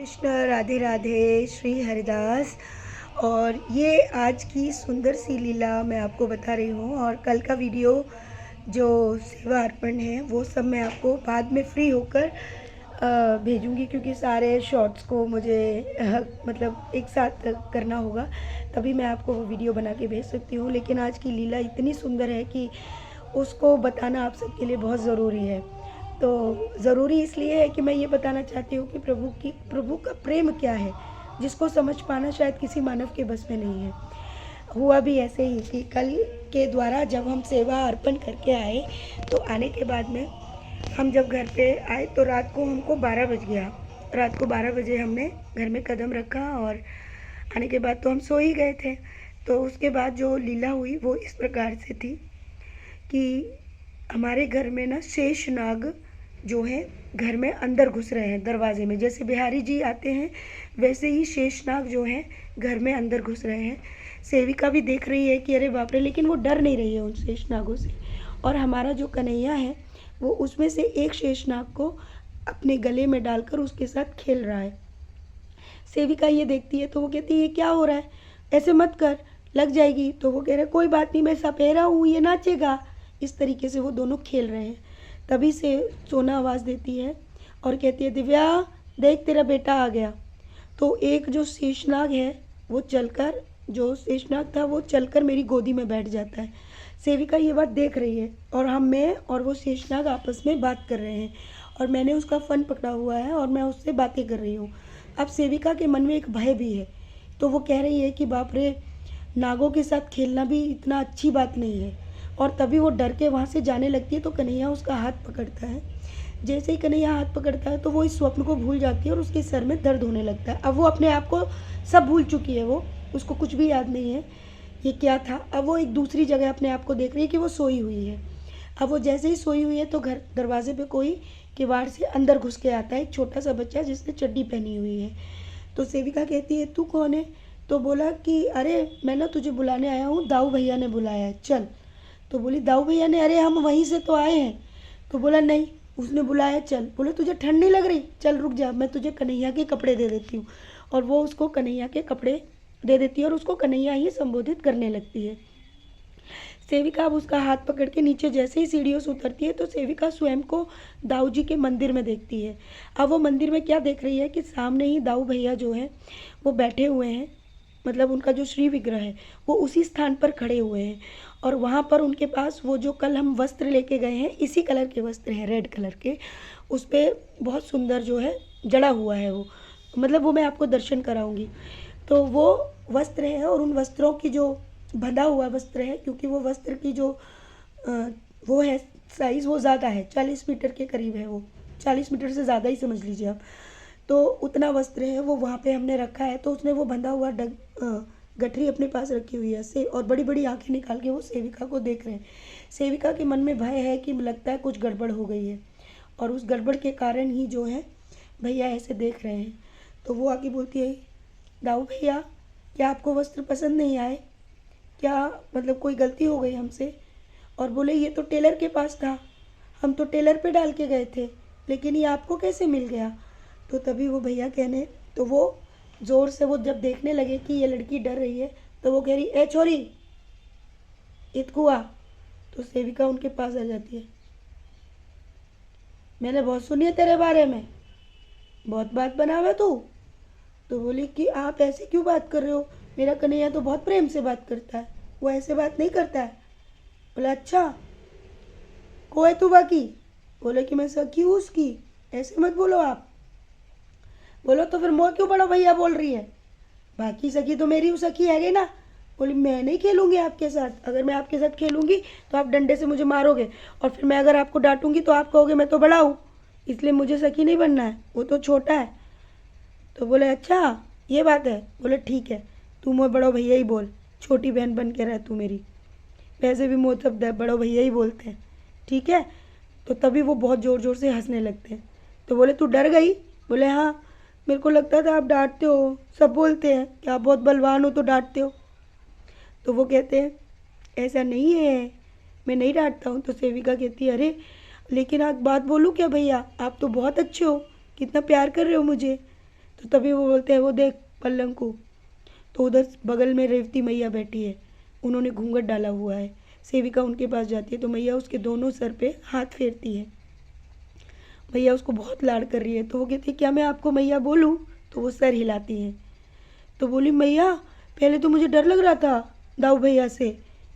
कृष्ण, राधे राधे, श्री हरिदास। और ये आज की सुंदर सी लीला मैं आपको बता रही हूँ। और कल का वीडियो जो सेवा अर्पण है वो सब मैं आपको बाद में फ्री होकर भेजूँगी, क्योंकि सारे शॉर्ट्स को मुझे मतलब एक साथ करना होगा, तभी मैं आपको वो वीडियो बना के भेज सकती हूँ। लेकिन आज की लीला इतनी सुंदर है कि उसको बताना आप सबके लिए बहुत ज़रूरी है। तो ज़रूरी इसलिए है कि मैं ये बताना चाहती हूँ कि प्रभु का प्रेम क्या है, जिसको समझ पाना शायद किसी मानव के बस में नहीं है। हुआ भी ऐसे ही कि कल के द्वारा जब हम सेवा अर्पण करके आए, तो आने के बाद में हम जब घर पे आए तो रात को हमको 12 बज गया। रात को 12 बजे हमने घर में कदम रखा और आने के बाद तो हम सो ही गए थे। तो उसके बाद जो लीला हुई वो इस प्रकार से थी कि हमारे घर में ना शेष नाग जो है घर में अंदर घुस रहे हैं दरवाजे में। जैसे बिहारी जी आते हैं वैसे ही शेषनाग जो है घर में अंदर घुस रहे हैं। सेविका भी देख रही है कि अरे बाप रे, लेकिन वो डर नहीं रही है उन शेषनागों से। और हमारा जो कन्हैया है वो उसमें से एक शेषनाग को अपने गले में डालकर उसके साथ खेल रहा है। सेविका ये देखती है तो वो कहती है ये क्या हो रहा है, ऐसे मत कर, लग जाएगी। तो वो कह रहे कोई बात नहीं, मैं सपेरा हूँ, ये नाचेगा। इस तरीके से वो दोनों खेल रहे हैं। तभी से सोना आवाज़ देती है और कहती है दिव्या देख तेरा बेटा आ गया। तो एक जो शेषनाग है वो चलकर, जो शेषनाग था वो चलकर मेरी गोदी में बैठ जाता है। सेविका ये बात देख रही है और मैं और वो शेषनाग आपस में बात कर रहे हैं और मैंने उसका फन पकड़ा हुआ है और मैं उससे बातें कर रही हूँ। अब सेविका के मन में एक भय भी है, तो वो कह रही है कि बाप रे, नागों के साथ खेलना भी इतना अच्छी बात नहीं है। और तभी वो डर के वहाँ से जाने लगती है तो कन्हैया उसका हाथ पकड़ता है। जैसे ही कन्हैया हाथ पकड़ता है तो वो इस स्वप्न को भूल जाती है और उसके सर में दर्द होने लगता है। अब वो अपने आप को सब भूल चुकी है, वो उसको कुछ भी याद नहीं है ये क्या था। अब वो एक दूसरी जगह अपने आप को देख रही है कि वो सोई हुई है। अब वो जैसे ही सोई हुई है तो घर दरवाजे पे कोई किवाड़ से अंदर घुस के आता है, एक छोटा सा बच्चा जिसने चड्डी पहनी हुई है। तो सेविका कहती है तू कौन है? तो बोला कि अरे मैं ना तुझे बुलाने आया हूँ, दाऊ भैया ने बुलाया है, चल। तो बोली दाऊ भैया ने? अरे हम वहीं से तो आए हैं। तो बोला नहीं, उसने बुलाया चल। बोले तुझे ठंड नहीं लग रही, चल रुक जा, मैं तुझे कन्हैया के कपड़े दे देती हूँ। और वो उसको कन्हैया के कपड़े दे देती है और उसको कन्हैया ही संबोधित करने लगती है। सेविका अब उसका हाथ पकड़ के नीचे जैसे ही सीढ़ियों से उतरती है तो सेविका स्वयं को दाऊ जी के मंदिर में देखती है। अब वो मंदिर में क्या देख रही है कि सामने ही दाऊ भैया जो हैं वो बैठे हुए हैं, मतलब उनका जो श्री विग्रह है वो उसी स्थान पर खड़े हुए हैं। और वहाँ पर उनके पास वो जो कल हम वस्त्र लेके गए हैं, इसी कलर के वस्त्र हैं, रेड कलर के। उस पर बहुत सुंदर जो है जड़ा हुआ है वो, मतलब वो मैं आपको दर्शन कराऊंगी। तो वो वस्त्र है और उन वस्त्रों की जो बंधा हुआ वस्त्र है, क्योंकि वो वस्त्र की जो वो है साइज़ वो ज़्यादा है, 40 मीटर के करीब है वो, 40 मीटर से ज़्यादा ही समझ लीजिए आप। तो उतना वस्त्र है वो वहाँ पे हमने रखा है। तो उसने वो बंधा हुआ गठरी अपने पास रखी हुई है से, और बड़ी बड़ी आंखें निकाल के वो सेविका को देख रहे हैं। सेविका के मन में भय है कि लगता है कुछ गड़बड़ हो गई है और उस गड़बड़ के कारण ही जो है भैया ऐसे देख रहे हैं। तो वो आके बोलती है दाऊ भैया क्या आपको वस्त्र पसंद नहीं आए क्या, मतलब कोई गलती हो गई हमसे? और बोले ये तो टेलर के पास था, हम तो टेलर पे डाल के गए थे, लेकिन ये आपको कैसे मिल गया? तो तभी वो भैया कहने, तो वो ज़ोर से वो जब देखने लगे कि ये लड़की डर रही है तो वो कह रही ए छोरी इतकुआ। तो सेविका उनके पास आ जाती है, मैंने बहुत सुनी है तेरे बारे में, बहुत बात बनावे तू। तो बोली कि आप ऐसे क्यों बात कर रहे हो, मेरा कन्हैया तो बहुत प्रेम से बात करता है, वो ऐसे बात नहीं करता है। बोला अच्छा को है तू बाकी? बोले कि मैं सखी हूँ उसकी, ऐसे मत बोलो आप। बोलो तो फिर मोह क्यों बड़ा भैया बोल रही है, बाकी सखी तो मेरी सखी है ना। बोली मैं नहीं खेलूंगी आपके साथ, अगर मैं आपके साथ खेलूंगी तो आप डंडे से मुझे मारोगे, और फिर मैं अगर आपको डांटूंगी तो आप कहोगे मैं तो बड़ा हूँ, इसलिए मुझे सखी नहीं बनना है, वो तो छोटा है। तो बोले अच्छा ये बात है। बोले ठीक है, तू मोह बड़ो भैया ही बोल, छोटी बहन बन के रह तू मेरी, वैसे भी मोह तब बड़ो भैया ही बोलते हैं, ठीक है। तो तभी वो बहुत ज़ोर ज़ोर से हंसने लगते हैं। तो बोले तू डर गई? बोले हाँ, मेरे को लगता था आप डांटते हो, सब बोलते हैं कि आप बहुत बलवान हो तो डांटते हो। तो वो कहते हैं ऐसा नहीं है, मैं नहीं डांटता हूँ। तो सेविका कहती है अरे लेकिन आप बात बोलूँ क्या भैया, आप तो बहुत अच्छे हो, कितना प्यार कर रहे हो मुझे। तो तभी वो बोलते हैं वो देख पलंग को, तो उधर बगल में रेवती मैया बैठी है, उन्होंने घूंघट डाला हुआ है। सेविका उनके पास जाती है तो मैया उसके दोनों सर पे हाथ फेरती है। मैया उसको बहुत लाड कर रही है, तो वो कहती है क्या मैं आपको मैया बोलूँ? तो वो सर हिलाती है। तो बोली मैया पहले तो मुझे डर लग रहा था दाऊ भैया से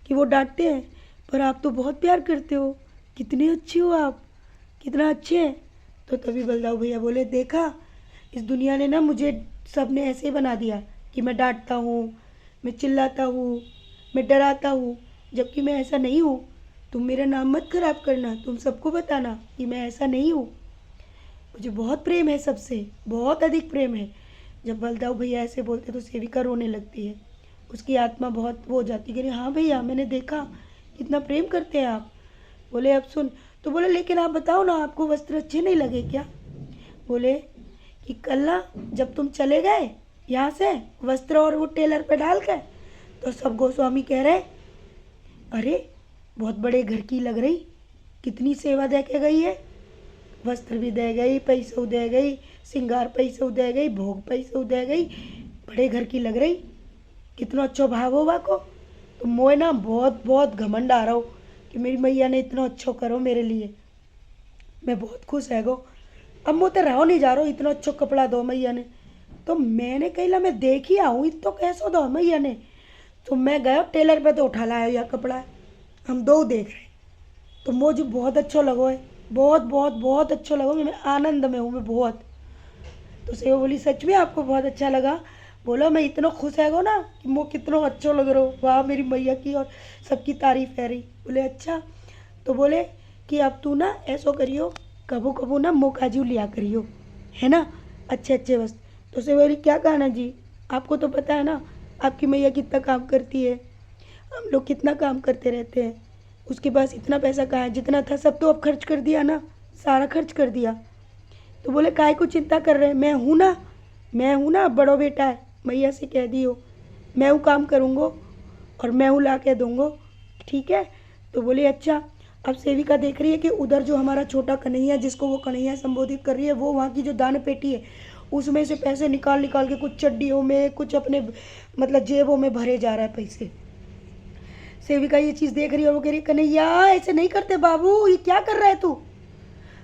कि वो डांटते हैं, पर आप तो बहुत प्यार करते हो, कितने अच्छे हो आप, कितना अच्छे हैं। तो तभी बलदाऊ भैया बोले देखा, इस दुनिया ने ना मुझे सब ने ऐसे बना दिया कि मैं डांटता हूँ, मैं चिल्लाता हूँ, मैं डराता हूँ, जबकि मैं ऐसा नहीं हूँ। तुम मेरा नाम मत खराब करना, तुम सबको बताना कि मैं ऐसा नहीं हूँ। मुझे बहुत प्रेम है सबसे, बहुत अधिक प्रेम है। जब बलदाऊ भैया ऐसे बोलते तो सेविका रोने लगती है, उसकी आत्मा बहुत वो हो जाती है कि हाँ भैया मैंने देखा कितना प्रेम करते हैं आप। बोले अब सुन, तो बोले लेकिन आप बताओ ना आपको वस्त्र अच्छे नहीं लगे क्या? बोले कि कल ना जब तुम चले गए यहाँ से वस्त्र और वो टेलर पे डाल के, तो सब गोस्वामी कह रहे अरे बहुत बड़े घर की लग रही, कितनी सेवा दे के गई है, वस्त्र भी दे गई, पैसे दे गई, श्रृंगार पैसे दे गई, भोग पैसे दे गई, बड़े घर की लग रही, कितना अच्छा भाव हो बाको। तो मोए ना बहुत बहुत घमंड आ रहा हो कि मेरी मैया ने इतना अच्छा करो मेरे लिए, मैं बहुत खुश है गो। अब मुझे रहो नहीं जा रहा हो, इतना अच्छा कपड़ा दो मैया ने। तो मैंने कहला मैं देख ही आऊँ, तो कैसो दो मैया ने। तो मैं गया टेलर पे तो उठा लाया यह कपड़ा, हम दो देख रहे। तो मुझे बहुत अच्छा लगो है, बहुत बहुत बहुत अच्छा लगा, मैं आनंद में हूँ मैं बहुत। तो सेवा बोली सच में आपको बहुत अच्छा लगा? बोलो मैं इतना खुश है गो ना कि वो कितना अच्छा लग रहा हो, वाह मेरी मैया की और सबकी तारीफ है रही। बोले अच्छा, तो बोले कि अब तू ना ऐसा करियो, कबो कबो ना मोकाजू लिया करियो, है ना, अच्छे अच्छे वस्त्र। तो सेवा बोली क्या कहना जी, आपको तो पता है ना आपकी मैया कितना काम करती है, हम लोग कितना काम करते रहते हैं, उसके पास इतना पैसा कहाँ है, जितना था सब तो अब खर्च कर दिया ना, सारा खर्च कर दिया। तो बोले काहे को चिंता कर रहे हैं, मैं हूँ ना, मैं हूँ ना, बड़ो बेटा है, मैया से कह दियो मैं हूँ काम करूँगो और मैं हूँ ला के दूँगो, ठीक है। तो बोले अच्छा। अब सेविका देख रही है कि उधर जो हमारा छोटा कन्हैया, जिसको वो कन्हैया संबोधित कर रही है, वो वहाँ की जो दान पेटी है उसमें से पैसे निकाल निकाल के कुछ चड्डियों में, कुछ अपने मतलब जेबों में भरे जा रहा है पैसे। सेविका ये चीज़ देख रही है और वो कह रही है कन्हैया ऐसे नहीं करते बाबू, ये क्या कर रहा है तू?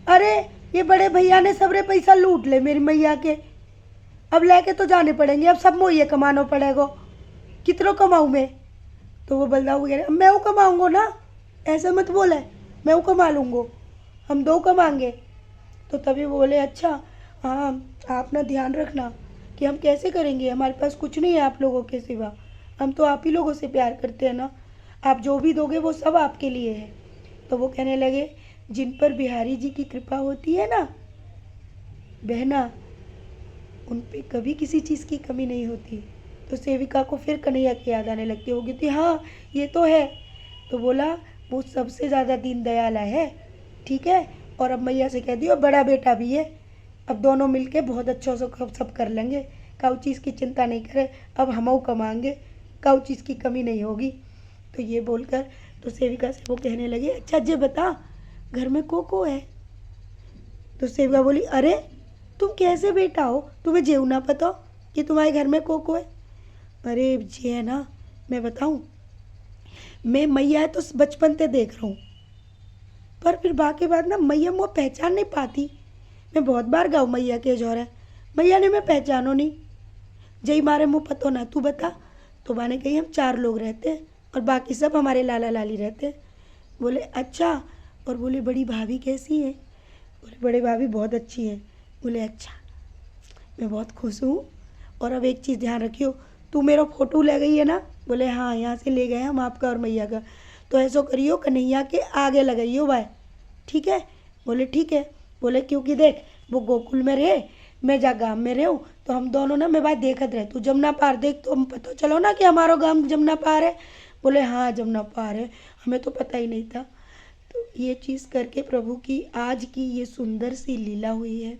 अरे ये बड़े भैया ने सबरे पैसा लूट ले मेरी मैया के, अब लेके तो जाने पड़ेंगे, अब सब मोये कमाना पड़ेगा, कितनों कमाऊँ मैं? तो वो बलदाऊ कह रहे मैं वो कमाऊँगो ना, ऐसा मत बोले, मैं वो कमा लूँगो, हम दो कमाएंगे। तो तभी वो बोले अच्छा हाँ आप ना ध्यान रखना कि हम कैसे करेंगे, हमारे पास कुछ नहीं है आप लोगों के सिवा, हम तो आप ही लोगों से प्यार करते हैं ना, आप जो भी दोगे वो सब आपके लिए है। तो वो कहने लगे जिन पर बिहारी जी की कृपा होती है ना बहना, उन पे कभी किसी चीज़ की कमी नहीं होती। तो सेविका को फिर कन्हैया की याद आने लगती होगी, थी हाँ ये तो है। तो बोला वो सबसे ज़्यादा दीन दयाल है, ठीक है, और अब मैया से कह दियो बड़ा बेटा भी है, अब दोनों मिलके बहुत अच्छा से सब कर लेंगे, काउ चीज़ की चिंता नहीं करे, अब हम कमाएंगे, काउ चीज़ की कमी नहीं होगी। तो ये बोलकर तो सेविका से वो कहने लगे अच्छा जे बता घर में को है? तो सेविका बोली अरे तुम कैसे बेटा हो, तुम्हें जेऊ ना पता कि तुम्हारे घर में को है? अरे जी है ना, मैं बताऊं, मैं मैया है तो बचपन से देख रहा हूँ, पर फिर बाकी बात ना मैया मुँह पहचान नहीं पाती, मैं बहुत बार गाऊँ मैया के जोर मैया ने मैं पहचानो नहीं, जय मारे मुँह पतो ना, तू बता। तो माने कही हम 4 लोग रहते हैं और बाकी सब हमारे लाला लाली रहते हैं। बोले अच्छा, और बोले बड़ी भाभी कैसी है? बोले बड़े भाभी बहुत अच्छी हैं। बोले अच्छा, मैं बहुत खुश हूँ, और अब एक चीज़ ध्यान रखियो, तू मेरा फ़ोटो ले गई है ना? बोले हाँ यहाँ से ले गए हम आपका और मैया का, तो ऐसा करियो कन्हैया के आगे लगाइयो भाई, ठीक है? बोले ठीक है। बोले क्योंकि देख वो गोकुल में रहे, मैं जा गाँव में रहूँ, तो हम दोनों ना मैं बात देखत रहे, तू जमुना पार देख तो हम पता चलो ना कि हमारा गाँव जमुना पार है। बोले हाँ जमुना पार है, हमें तो पता ही नहीं था। तो ये चीज़ करके प्रभु की आज की ये सुंदर सी लीला हुई है,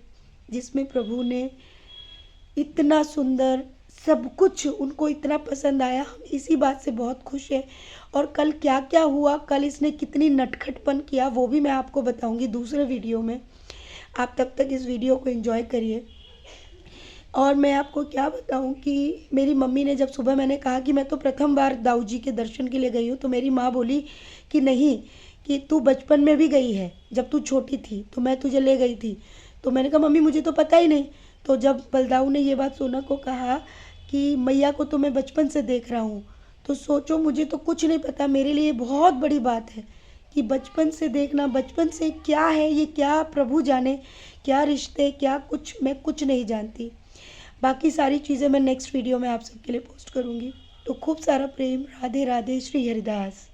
जिसमें प्रभु ने इतना सुंदर सब कुछ उनको इतना पसंद आया, हम इसी बात से बहुत खुश हैं। और कल क्या क्या हुआ, कल इसने कितनी नटखटपन किया, वो भी मैं आपको बताऊंगी दूसरे वीडियो में। आप तब तक इस वीडियो को एंजॉय करिए। और मैं आपको क्या बताऊं कि मेरी मम्मी ने, जब सुबह मैंने कहा कि मैं तो प्रथम बार दाऊ जी के दर्शन के लिए गई हूँ, तो मेरी माँ बोली कि नहीं, कि तू बचपन में भी गई है, जब तू छोटी थी तो मैं तुझे ले गई थी। तो मैंने कहा मम्मी मुझे तो पता ही नहीं। तो जब बलदाऊ ने ये बात सोना को कहा कि मैया को तो मैं बचपन से देख रहा हूँ, तो सोचो मुझे तो कुछ नहीं पता। मेरे लिए बहुत बड़ी बात है कि बचपन से देखना, बचपन से क्या है ये, क्या प्रभु जाने, क्या रिश्ते, क्या कुछ, मैं कुछ नहीं जानती। बाकी सारी चीज़ें मैं नेक्स्ट वीडियो में आप सबके लिए पोस्ट करूँगी। तो खूब सारा प्रेम। राधे राधे। श्री हरिदास।